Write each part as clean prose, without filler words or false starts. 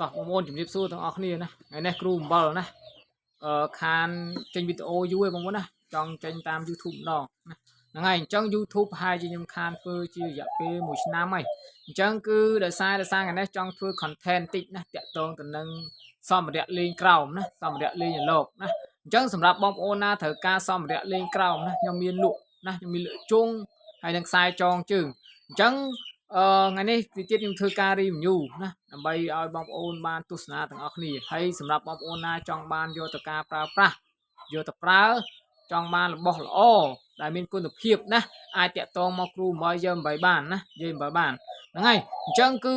តោះបងប្អូនជំរាបសួរទាំងអស់គ្នាណាថ្ងៃនេះគ្រូអំបិលណាខានចេញវីដេអូយូរឯងបងប្អូនណាចង់ចេញតាម YouTube ម្ដងណាហ្នឹងហើយអញ្ចឹង YouTube ប្រហែលជាខ្ញុំខានធ្វើជារយៈពេល1ឆ្នាំហើយអញ្ចឹងគឺដោយសារថ្ងៃនេះចង់ធ្វើ content តិចណាតាក់ទងទៅនឹងសម្ភារៈលេងក្រោមណាសម្ភារៈលេងអាឡុកណាអញ្ចឹងសម្រាប់បងប្អូនណាត្រូវការសម្ភារៈលេងក្រោមណាខ្ញុំមានលក់ណាខ្ញុំមានលក់ជុងហើយនឹងខ្សែចងជើងអញ្ចឹងថ្ងៃនេះទីទៀតខ្ញុំធ្វើការ review ណាដើម្បីឲ្យបងប្អូនបានទស្សនាទាំងអស់គ្នាហើយសម្រាប់បងប្អូនណាចង់បានយកទៅការប្រើប្រាស់យកទៅប្រើចង់បានរបស់ល្អដែលមានគុណភាពណាអាចតាក់ទងមកគ្រូអំបិលយើង8បានណាយើង8បានហ្នឹងហើយអញ្ចឹងគឺ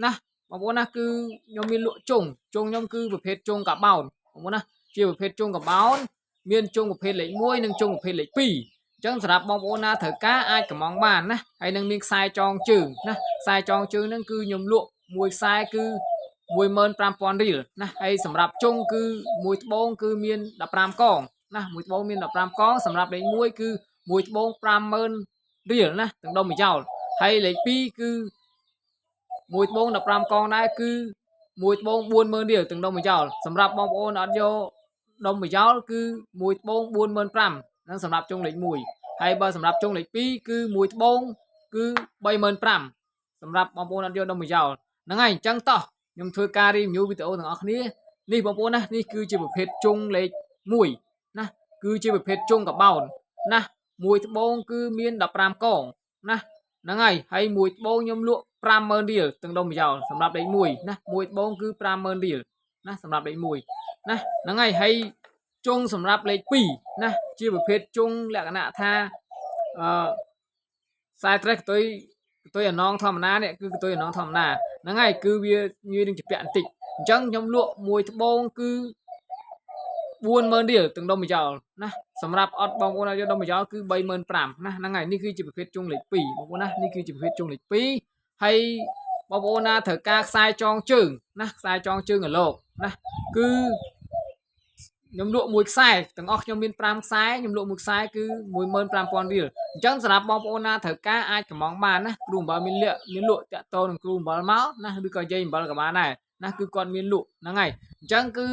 ណាបងប្អូនណាគឺខ្ញុំមានលក់ជុងខ្ញុំគឺប្រភេទជុងកាបោនបងប្អូនណាជាប្រភេទជុងកាបោនមានជុងប្រភេទលេខ1និងជុងប្រភេទលេខ2អញ្ចឹងសម្រាប់បងប្អូនណាត្រូវការអាចកម្មងបានណាហើយនឹងមានខ្សែចងជើងណាខ្សែចងជើងហ្នឹងគឺខ្ញុំលក់មួយខ្សែគឺ15000រៀលណាហើយសម្រាប់ជុងគឺមួយត្បូងគឺមាន15កងណាមួយត្បូងមាន15កងសម្រាប់លេខ1គឺមួយត្បូង50000រៀលណាទាំងដុំមួយចោលហើយលេខ2គឺមួយត្បូង15កងដែរគឺមួយត្បូង40000រៀលទាំងដុំមួយចោលសម្រាប់បងប្អូនអត់យកដុំមួយចោលគឺមួយត្បូង45000ហ្នឹងសម្រាប់ជុងលេខ1ហើយបើសម្រាប់ជុងលេខ2គឺមួយត្បូងគឺ35000សម្រាប់បងប្អូនអត់យកដុំមួយចោលហ្នឹងហើយអញ្ចឹងតោះខ្ញុំធ្វើការ review វីដេអូទាំងអស់គ្នានេះបងប្អូនណានេះគឺជាប្រភេទជុងលេខ1ណាគឺជាប្រភេទជុងកបោនណាមួយត្បូងគឺមាន15កងណាហ្នឹងហើយមួយត្បូងខ្ញុំលក់50000រៀលទាំងដុំមួយចោលសម្រាប់លេខ1ណាមួយត្បូងគឺ50000រៀលណាសម្រាប់លេខ1ណាហ្នឹងហើយជុងសម្រាប់លេខ2ណាជាប្រភេទជុងលក្ខណៈថាខ្សែត្រេះកតុយអាណងធម្មតានេះគឺកតុយអាណងធម្មតាហ្នឹងហើយគឺវាងាយនឹងជាពាក់បន្តិចអញ្ចឹងខ្ញុំលក់មួយត្បូងគឺ40000រៀលទាំងដុំមួយចោលណាសម្រាប់អត់បងប្អូនយកដុំមួយចោលគឺ35000ណាហ្នឹងហើយនេះគឺជាប្រភេទជុងលេខ2បងប្អូនណានេះគឺជាប្រភេទជុងលេខ2ហើយបងប្អូនណាត្រូវការខ្សែចងជើងណាខ្សែចងជើងអាឡុកណាគឺខ្ញុំលក់មួយខ្សែទាំងអស់ខ្ញុំមាន5ខ្សែខ្ញុំលក់មួយខ្សែគឺ15000រៀលអញ្ចឹងសម្រាប់បងប្អូនណាត្រូវការអាចកម្មងបានណាគ្រូអំបិលមានលក់តាក់ទងនឹងគ្រូអំបិលមកណាឬក៏យាយអំបិលក៏បានដែរណាគឺគាត់មានលក់ហ្នឹងហើយអញ្ចឹងគឺ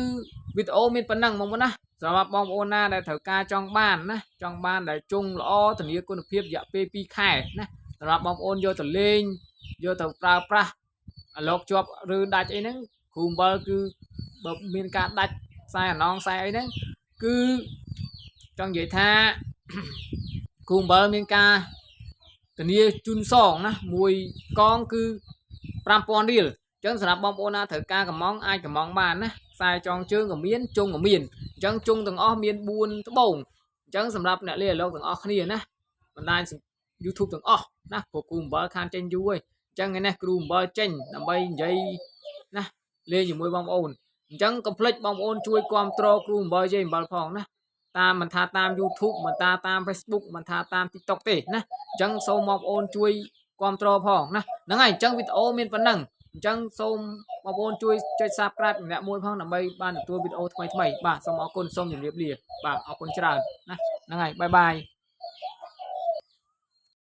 វីដេអូមានប៉ុណ្ណឹងបងប្អូនណាសម្រាប់បងប្អូនណាដែលត្រូវការចង់បានណាចង់បានដែលជុងល្អធានាគុណភាពរយៈពេល2ខែណាសម្រាប់បងប្អូនយកទៅលេងយកទៅប្រើប្រាស់អាឡុកជាប់ឬដាច់អីហ្នឹងគ្រូអំបិលគឺបើមានការដាច់ខ្សែអាណងខ្សែអីហ្នឹងគឺចង់និយាយថាគ្រូអំបិលមានការធានាជូនសងណាមួយកងគឺ5000រៀលអញ្ចឹងសម្រាប់បងប្អូនណាត្រូវការកម្មងអាចកម្មងបានណាខ្សែចងជើងក៏មានជុងក៏មានអញ្ចឹងជុងទាំងអស់មាន4ត្បូងអញ្ចឹងសម្រាប់អ្នកលេងអាឡុកទាំងអស់គ្នាណាបណ្ដាញ YouTube ទាំងអស់ណាព្រោះគ្រូអំបិលខានចេញយូរហើយអញ្ចឹងថ្ងៃនេះគ្រូអំបិលចេញដើម្បីនិយាយណាលេងជាមួយបងប្អូនអញ្ចឹងកុំភ្លេចបងប្អូនជួយគាំទ្រគ្រូអំបិលយាយអំបិលផងណាតាមមិនថាតាម YouTube មិនថាតាម Facebook មិនថាតាម TikTok ទេណាអញ្ចឹងសូមបងប្អូនជួយគាំទ្រផងណាហ្នឹងហើយអញ្ចឹងវីដេអូមានប៉ុណ្ណឹងអញ្ចឹងសូមបងប្អូនជួយចុច Subscribe ម្នាក់មួយផងដើម្បីបានទទួលវីដេអូថ្មីបាទសូមអរគុណសូមជម្រាបលាបាទអរគុណច្រើនណាហ្នឹងហើយបាយបាយ